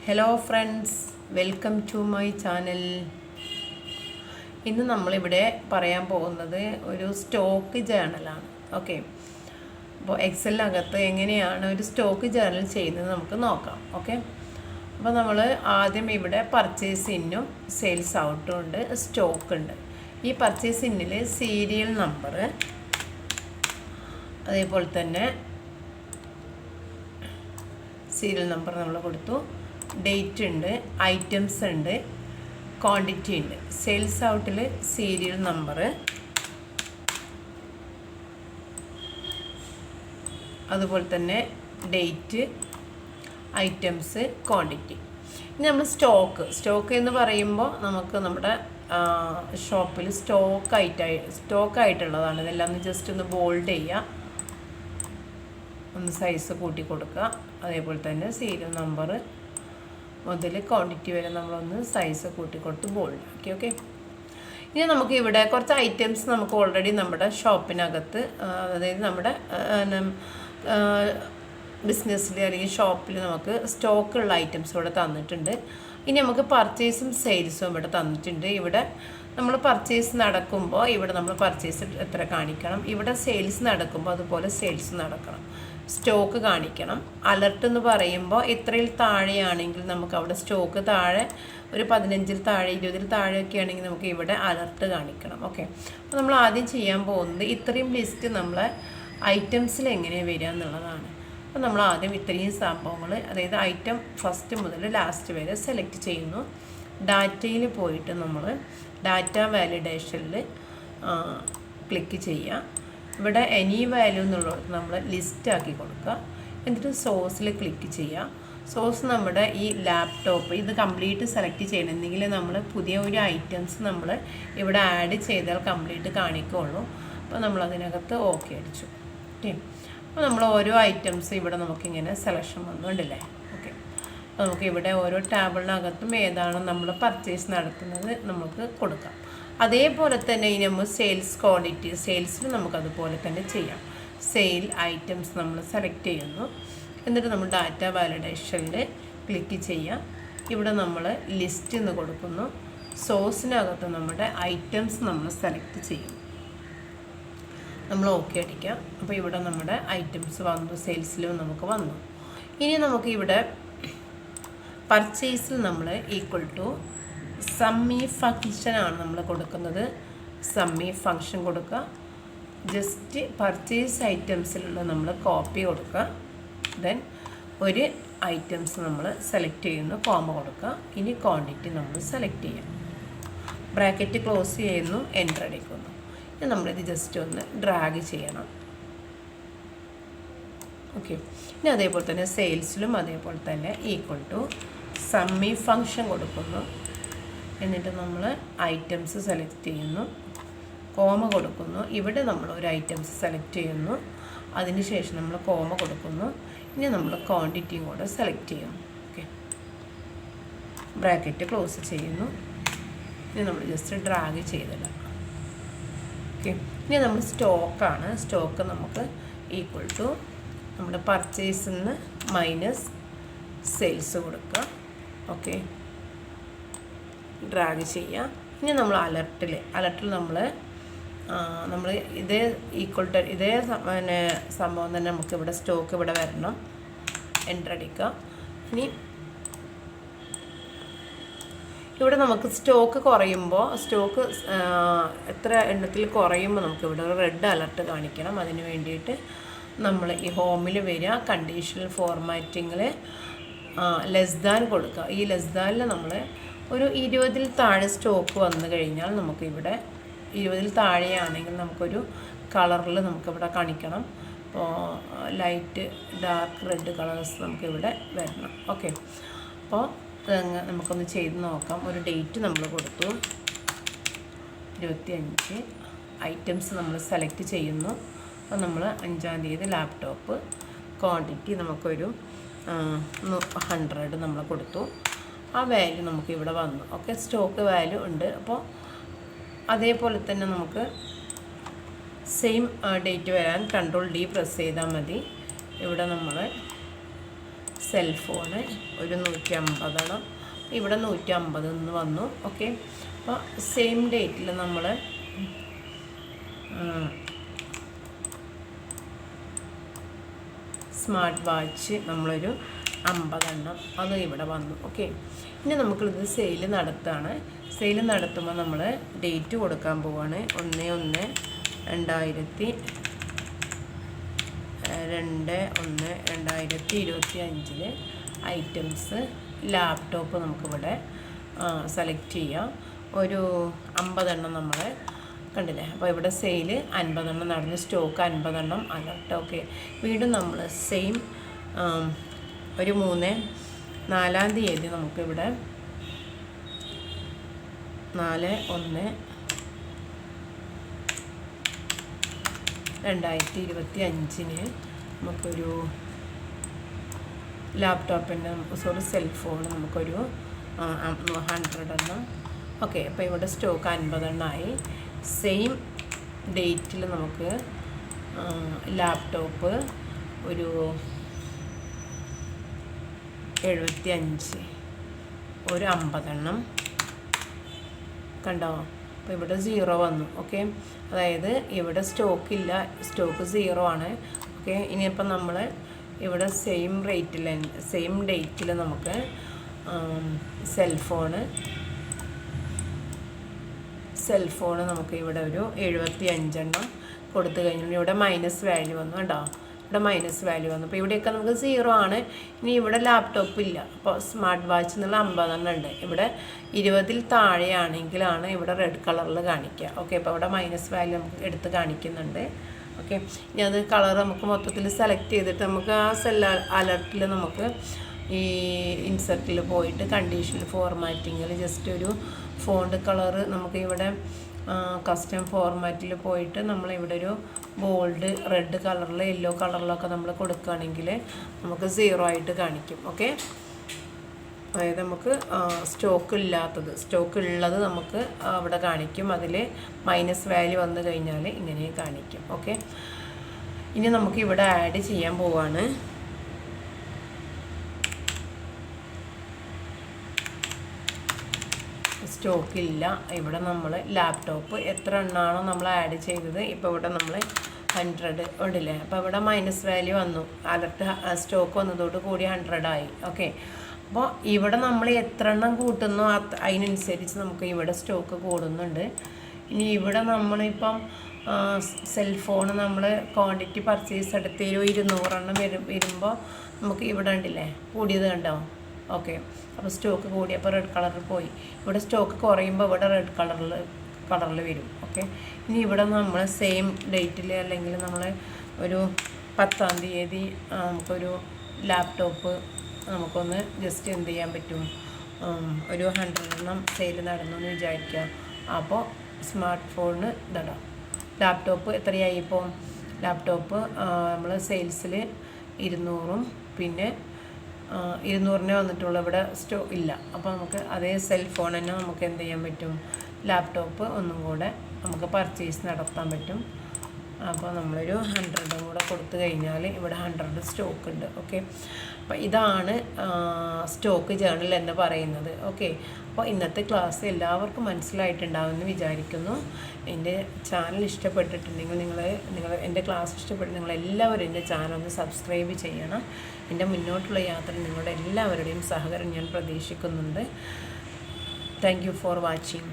Hello friends, welcome to my channel. ഇന്ന് നമ്മളിവിടെ പറയാൻ പോകുന്നത് ഒരു സ്റ്റോക്ക് ജേണലാണ്. ഓക്കെ, അപ്പോൾ എക്സലിനകത്ത് എങ്ങനെയാണ് ഒരു സ്റ്റോക്ക് ജേണൽ ചെയ്യുന്നത് നമുക്ക് നോക്കാം. ഓക്കെ, അപ്പോൾ നമ്മൾ ആദ്യം ഇവിടെ പർച്ചേസ് ഇന്നും സെയിൽസ് ഔട്ടും ഉണ്ട്, സ്റ്റോക്ക് ഉണ്ട്. ഈ പർച്ചേസ് ഇന്നിൽ സീരിയൽ നമ്പർ, അതേപോലെ തന്നെ സീരിയൽ നമ്പർ നമ്മൾ കൊടുത്തു, ഡേറ്റ് ഉണ്ട്, ഐറ്റംസ് ഉണ്ട്, ക്വാണ്ടിറ്റി ഉണ്ട്. സെയിൽസ് ഔട്ടിൽ സീരിയൽ നമ്പർ, അതുപോലെ തന്നെ ഡേറ്റ്, ഐറ്റംസ്, ക്വാണ്ടിറ്റി. ഇനി നമ്മൾ സ്റ്റോക്ക് എന്ന് പറയുമ്പോൾ നമുക്ക് നമ്മുടെ ഷോപ്പിൽ സ്റ്റോക്കായിട്ടുള്ളതാണ്. ഇതെല്ലാം ഒന്ന് ജസ്റ്റ് ഒന്ന് ബോൾഡ് ചെയ്യുക, ഒന്ന് സൈസ് കൂട്ടി കൊടുക്കുക. അതേപോലെ തന്നെ സീരിയൽ നമ്പർ മുതൽ ക്വാണ്ടിറ്റി വരെ നമ്മളൊന്ന് സൈസ് കൂട്ടിക്കൊടുത്ത് ബോൾഡ് ആക്കി. ഓക്കെ, ഇനി നമുക്ക് ഇവിടെ കുറച്ച് ഐറ്റംസ് നമുക്ക് ഓൾറെഡി നമ്മുടെ ഷോപ്പിനകത്ത്, അതായത് നമ്മുടെ ബിസിനസ്സിൽ അല്ലെങ്കിൽ ഷോപ്പിൽ നമുക്ക് സ്റ്റോക്കുള്ള ഐറ്റംസ് ഇവിടെ തന്നിട്ടുണ്ട്. ഇനി നമുക്ക് പർച്ചേസും സെയിൽസും ഇവിടെ തന്നിട്ടുണ്ട്. ഇവിടെ നമ്മൾ പർച്ചേസ് നടക്കുമ്പോൾ ഇവിടെ നമ്മൾ പർച്ചേസ് എത്ര കാണിക്കണം, ഇവിടെ സെയിൽസ് നടക്കുമ്പോൾ അതുപോലെ സെയിൽസ് നടക്കണം. സ്റ്റോക്ക് കാണിക്കണം. അലർട്ട് എന്ന് പറയുമ്പോൾ ഇത്രയിൽ താഴെയാണെങ്കിൽ നമുക്ക് അവിടെ സ്റ്റോക്ക് താഴെ ഒരു 15-ൽ താഴെ 20-ൽ താഴെയൊക്കെ ആണെങ്കിൽ നമുക്ക് ഇവിടെ അലർട്ട് കാണിക്കണം. ഓക്കെ, അപ്പോൾ നമ്മൾ ആദ്യം ചെയ്യാൻ പോകുന്നത് ഇത്രയും ലിസ്റ്റ് നമ്മളെ ഐറ്റംസിൽ എങ്ങനെ വരിക എന്നുള്ളതാണ്. അപ്പോൾ നമ്മൾ ആദ്യം ഇത്രയും സംഭവങ്ങൾ, അതായത് ഐറ്റം ഫസ്റ്റ് മുതൽ ലാസ്റ്റ് വരെ സെലക്ട് ചെയ്യുന്നു. ഡാറ്റയിൽ പോയിട്ട് നമ്മൾ ഡാറ്റ വാലിഡേഷനിൽ ക്ലിക്ക് ചെയ്യുക. ഇവിടെ എനി വാല്യൂ എന്നുള്ളത് നമ്മൾ ലിസ്റ്റാക്കി കൊടുക്കുക. എന്നിട്ട് സോഴ്സിൽ ക്ലിക്ക് ചെയ്യുക. സോഴ്സ് നമ്മുടെ ഈ ലാപ്ടോപ്പ് ഇത് കംപ്ലീറ്റ് സെലക്ട് ചെയ്യണമെങ്കിൽ നമ്മൾ പുതിയ ഒരു ഐറ്റംസ് നമ്മൾ ഇവിടെ ആഡ് ചെയ്താൽ കംപ്ലീറ്റ് കാണിക്കുള്ളൂ. അപ്പോൾ നമ്മളതിനകത്ത് ഓക്കെ അടിച്ചു. ഓക്കെ, അപ്പോൾ നമ്മൾ ഓരോ ഐറ്റംസ് ഇവിടെ നമുക്കിങ്ങനെ സെലക്ഷൻ വന്നുകൊണ്ടില്ലേ. ഓക്കെ, അപ്പോൾ നമുക്ക് ഇവിടെ ഓരോ ടേബിളിനകത്തും ഏതാണ് നമ്മൾ പർച്ചേസ് നടത്തുന്നത് നമുക്ക് കൊടുക്കാം. അതേപോലെ തന്നെ ഇനി നമ്മൾ സെയിൽസ് ക്വാണ്ടിറ്റി, സെയിൽസിൽ നമുക്കതുപോലെ തന്നെ ചെയ്യാം. സെയിൽ ഐറ്റംസ് നമ്മൾ സെലക്ട് ചെയ്യുന്നു. എന്നിട്ട് നമ്മൾ ഡാറ്റ വാലിഡേഷനിൽ ക്ലിക്ക് ചെയ്യാം. ഇവിടെ നമ്മൾ ലിസ്റ്റ് എന്ന് കൊടുക്കുന്നു. സോഴ്സിനകത്ത് നമ്മുടെ ഐറ്റംസ് നമ്മൾ സെലക്ട് ചെയ്യും. നമ്മൾ ഓക്കെ അടിക്കാം. അപ്പോൾ ഇവിടെ നമ്മുടെ ഐറ്റംസ് വന്നു, സെയിൽസിലും നമുക്ക് വന്നു. ഇനി നമുക്ക് ഇവിടെ പർച്ചേസിൽ നമ്മൾ ഈക്വൽ ടു സമ്മി ഫങ്ഷനാണ് നമ്മൾ കൊടുക്കുന്നത്. സമ്മി ഫങ്ഷൻ കൊടുക്കുക. ജസ്റ്റ് പർച്ചേസ് ഐറ്റംസിലുള്ള നമ്മൾ കോപ്പി കൊടുക്കുക. ദെൻ ഒരു ഐറ്റംസ് നമ്മൾ സെലക്ട് ചെയ്യുന്നു, കോമ കൊടുക്കുക. ഇനി ക്വാണ്ടിറ്റി നമ്മൾ സെലക്ട് ചെയ്യാം. ബ്രാക്കറ്റ് ക്ലോസ് ചെയ്യുന്നു, എൻ്റർ അടിക്കുന്നു. ഇനി നമ്മളിത് ജസ്റ്റ് ഒന്ന് ഡ്രാഗ് ചെയ്യണം. ഓക്കെ, ഇനി അതേപോലെ തന്നെ സെയിൽസിലും അതേപോലെ തന്നെ ഈക്വൽ ടു സമ്മി ഫങ്ഷൻ കൊടുക്കുന്നു. എന്നിട്ട് നമ്മൾ ഐറ്റംസ് സെലക്ട് ചെയ്യുന്നു, കോമ കൊടുക്കുന്നു. ഇവിടെ നമ്മൾ ഒരു ഐറ്റംസ് സെലക്ട് ചെയ്യുന്നു, അതിനുശേഷം നമ്മൾ കോമ കൊടുക്കുന്നു. ഇനി നമ്മൾ ക്വാണ്ടിറ്റിയും കൂടെ സെലക്ട് ചെയ്യുന്നു. ഓക്കെ, ബ്രാക്കറ്റ് ക്ലോസ് ചെയ്യുന്നു. ഇനി നമ്മൾ ജസ്റ്റ് ഡ്രാഗ് ചെയ്തിടാം. ഓക്കെ, ഇനി നമ്മൾ സ്റ്റോക്കാണ്. സ്റ്റോക്ക് നമുക്ക് ഈക്വൽ ടു നമ്മുടെ പർച്ചേസിൽ നിന്ന് മൈനസ് സെയിൽസ് കൊടുക്കുക. ഓക്കെ, ഡ്രാഗ് ചെയ്യുക. ഇനി നമ്മൾ അലർട്ടിൽ നമ്മൾ ഇതേ ഈക്വൽ ടു ഇതേ പിന്നെ സംഭവം തന്നെ നമുക്ക് ഇവിടെ സ്റ്റോക്ക് ഇവിടെ വരണം. എൻ്റർ അടിക്കുക. ഇനി ഇവിടെ നമുക്ക് സ്റ്റോക്ക് കുറയുമ്പോൾ എത്ര എണ്ണത്തിൽ കുറയുമ്പോൾ നമുക്ക് ഇവിടെ റെഡ് അലർട്ട് കാണിക്കണം. അതിന് വേണ്ടിയിട്ട് നമ്മൾ ഈ ഹോമിൽ വരിക, കണ്ടീഷണൽ ഫോർമാറ്റിങ്ങിൽ ലെസ് ദാൻ കൊടുക്കുക. ഈ ലെസ് ദാനിൽ നമ്മൾ ഒരു 20-ൽ താഴെ സ്റ്റോക്ക് വന്നു കഴിഞ്ഞാൽ നമുക്കിവിടെ 20-ൽ താഴെയാണെങ്കിൽ നമുക്കൊരു കളറിൽ നമുക്കിവിടെ കാണിക്കണം. അപ്പോൾ ലൈറ്റ്, ഡാർക്ക്, റെഡ് കളേഴ്സ് നമുക്കിവിടെ വരണം. ഓക്കെ, അപ്പോൾ നമുക്കൊന്ന് ചെയ്ത് നോക്കാം. ഒരു ഡേറ്റ് നമ്മൾ കൊടുത്തു, 25. ഐറ്റംസ് നമ്മൾ സെലക്ട് ചെയ്യുന്നു. അപ്പോൾ നമ്മൾ 5-ാം തീയതി ലാപ്ടോപ്പ്. ക്വാണ്ടിറ്റി നമുക്കൊരു 100 നമ്മൾ കൊടുത്തു. ആ വാല്യൂ നമുക്ക് ഇവിടെ വന്നു. ഓക്കെ, സ്റ്റോക്ക് വാല്യൂ ഉണ്ട്. അപ്പോൾ അതേപോലെ തന്നെ നമുക്ക് സെയിം ഡേറ്റ് വരാൻ Ctrl D പ്രസ് ചെയ്താൽ മതി. ഇവിടെ നമ്മൾ സെൽ ഫോണ് ഒരു 150 ഇവിടെ 150 എന്ന് വന്നു. ഓക്കെ, അപ്പോൾ സെയിം ഡേറ്റിൽ നമ്മൾ സ്മാർട്ട് വാച്ച് നമ്മളൊരു 50 അത് ഇവിടെ വന്നു. ഓക്കെ, ഇനി നമുക്കിത് സെയിൽ നടത്തുകയാണ്. സെയിൽ നടത്തുമ്പോൾ നമ്മൾ ഡേറ്റ് കൊടുക്കാൻ പോവുകയാണ്. 1/1/2025 ഐറ്റംസ് ലാപ്ടോപ്പ് നമുക്കിവിടെ സെലക്ട് ചെയ്യാം. ഒരു 50 നമ്മൾ കണ്ടില്ലേ. അപ്പോൾ ഇവിടെ സെയിൽ 50 നടന്ന് സ്റ്റോക്ക് 50 അലർട്ട്. ഓക്കെ, വീണ്ടും നമ്മൾ സെയിം ഒരു 4-ാം തീയതി നമുക്കിവിടെ 4/1/2025 നമുക്കൊരു ലാപ്ടോപ്പിൻ്റെ സെൽഫോൺ നമുക്കൊരു 100. ഓക്കെ, അപ്പോൾ ഇവിടെ സ്റ്റോക്ക് 50 സെയിം ഡേറ്റിൽ നമുക്ക് ലാപ്ടോപ്പ് ഒരു 75 ഒരു 50 കണ്ടോ. അപ്പോൾ ഇവിടെ 0 വന്നു. ഓക്കെ, അതായത് ഇവിടെ സ്റ്റോക്കില്ല, സ്റ്റോക്ക് 0 ആണ്. ഓക്കെ, ഇനിയിപ്പം നമ്മൾ ഇവിടെ സെയിം ഡേറ്റിൽ നമുക്ക് സെൽഫോണ് നമുക്ക് ഇവിടെ ഒരു 75 കൊടുത്തു കഴിഞ്ഞാൽ ഇവിടെ മൈനസ് വാല്യൂ വന്നു. കേട്ടോ, ഇവിടെ മൈനസ് വാല്യൂ വന്നു. അപ്പോൾ ഇവിടെയൊക്കെ നമുക്ക് 0 ആണ്. ഇനി ഇവിടെ ലാപ്ടോപ്പ് ഇല്ല. അപ്പോൾ സ്മാർട്ട് വാച്ച് എന്നുള്ള 50 ഉണ്ട്. ഇവിടെ 20 താഴെയാണെങ്കിലാണ് ഇവിടെ റെഡ് കളറിൽ കാണിക്കുക. ഓക്കെ, അപ്പോൾ ഇവിടെ മൈനസ് വാല്യൂ നമുക്ക് എടുത്ത് കാണിക്കുന്നുണ്ട്. ഓക്കെ, ഇനി അത് കളർ നമുക്ക് മൊത്തത്തിൽ സെലക്ട് ചെയ്തിട്ട് നമുക്ക് ആ സെൽ അലർട്ടിൽ നമുക്ക് ഈ ഇൻസെർട്ടിൽ പോയിട്ട് കണ്ടീഷണൽ ഫോർമാറ്റിങ്ങിൽ ജസ്റ്റ് ഒരു ഫോണ്ട് കളറ് നമുക്ക് ഇവിടെ കസ്റ്റം ഫോർമാറ്റിൽ പോയിട്ട് നമ്മളിവിടെ ഒരു ബോൾഡ് റെഡ് കളറിൽ യെല്ലോ കളറിലൊക്കെ നമ്മൾ കൊടുക്കുകയാണെങ്കിൽ നമുക്ക് 0 ആയിട്ട് കാണിക്കും. ഓക്കെ, അതായത് നമുക്ക് സ്റ്റോക്ക് ഉള്ളത് നമുക്ക് അവിടെ കാണിക്കും. അതിൽ മൈനസ് വാല്യൂ വന്നു കഴിഞ്ഞാൽ ഇങ്ങനെ കാണിക്കും. ഓക്കെ, ഇനി നമുക്ക് ഇവിടെ ആഡ് ചെയ്യാൻ പോവാണ്. സ്റ്റോക്കില്ല. ഇവിടെ നമ്മൾ ലാപ്ടോപ്പ് എത്ര എണ്ണമാണോ നമ്മൾ ആഡ് ചെയ്തത്, ഇപ്പോൾ ഇവിടെ നമ്മൾ 100 ഉണ്ടല്ലേ. അപ്പോൾ ഇവിടെ മൈനസ് വാല്യൂ വന്നു. അലർട്ട് സ്റ്റോക്ക് വന്നതോട് കൂടി 100 ആയി. ഓക്കെ, അപ്പോൾ ഇവിടെ നമ്മൾ എത്ര എണ്ണം കൂട്ടുന്നോ അതിനനുസരിച്ച് നമുക്ക് ഇവിടെ സ്റ്റോക്ക് കൂടുന്നുണ്ട്. ഇനി ഇവിടെ നമ്മളിപ്പം സെൽഫോൺ നമ്മൾ ക്വാണ്ടിറ്റി പർച്ചേസ് എടുത്ത് 200 വരുമ്പോൾ നമുക്ക് ഇവിടെ ഉണ്ടല്ലേ കൂടിയത് കണ്ടോ. ഓക്കെ, അപ്പോൾ സ്റ്റോക്ക് കൂടിയപ്പോൾ റെഡ് കളറിൽ പോയി. ഇവിടെ സ്റ്റോക്ക് കുറയുമ്പോൾ ഇവിടെ റെഡ് കളറിൽ വരും. ഓക്കെ, ഇനി ഇവിടെ നമ്മൾ സെയിം ഡേറ്റിൽ അല്ലെങ്കിൽ നമ്മൾ ഒരു 10-ാം തീയതി നമുക്കൊരു ലാപ്ടോപ്പ് നമുക്കൊന്ന് ജസ്റ്റ് എന്ത് ചെയ്യാൻ പറ്റും, ഒരു 100 സെയിൽ നടന്നു എന്ന് വിചാരിക്കുക. അപ്പോൾ സ്മാർട്ട് ഫോണിന് ഇതാ ലാപ്ടോപ്പ് എത്രയായി. ഇപ്പോൾ ലാപ്ടോപ്പ് നമ്മൾ സെയിൽസിൽ 200 പിന്നെ 200 വന്നിട്ടുള്ള ഇവിടെ ഇല്ല. അപ്പോൾ നമുക്ക് അതേ സെൽഫോൺ തന്നെ നമുക്ക് എന്ത് ചെയ്യാൻ പറ്റും, ലാപ്ടോപ്പ് ഒന്നും കൂടെ നമുക്ക് പർച്ചേസ് നടത്താൻ പറ്റും. അപ്പോൾ നമ്മളൊരു 100 കൂടെ കൊടുത്തു കഴിഞ്ഞാൽ ഇവിടെ 100 സ്റ്റോക്ക് ഉണ്ട്. ഓക്കെ, അപ്പോൾ ഇതാണ് സ്റ്റോക്ക് ജേർണൽ എന്ന് പറയുന്നത്. ഓക്കെ, അപ്പോൾ ഇന്നത്തെ ക്ലാസ് എല്ലാവർക്കും മനസ്സിലായിട്ടുണ്ടാവുമെന്ന് വിചാരിക്കുന്നു. എൻ്റെ ചാനൽ ഇഷ്ടപ്പെട്ടിട്ടുണ്ടെങ്കിൽ നിങ്ങൾ എൻ്റെ ക്ലാസ് ഇഷ്ടപ്പെട്ട് നിങ്ങളെല്ലാവരും എൻ്റെ ചാനൽ ഒന്ന് സബ്സ്ക്രൈബ് ചെയ്യണം. എൻ്റെ മുന്നോട്ടുള്ള യാത്ര നിങ്ങളുടെ എല്ലാവരുടെയും സഹകരണം ഞാൻ പ്രതീക്ഷിക്കുന്നുണ്ട്. Thank you for watching.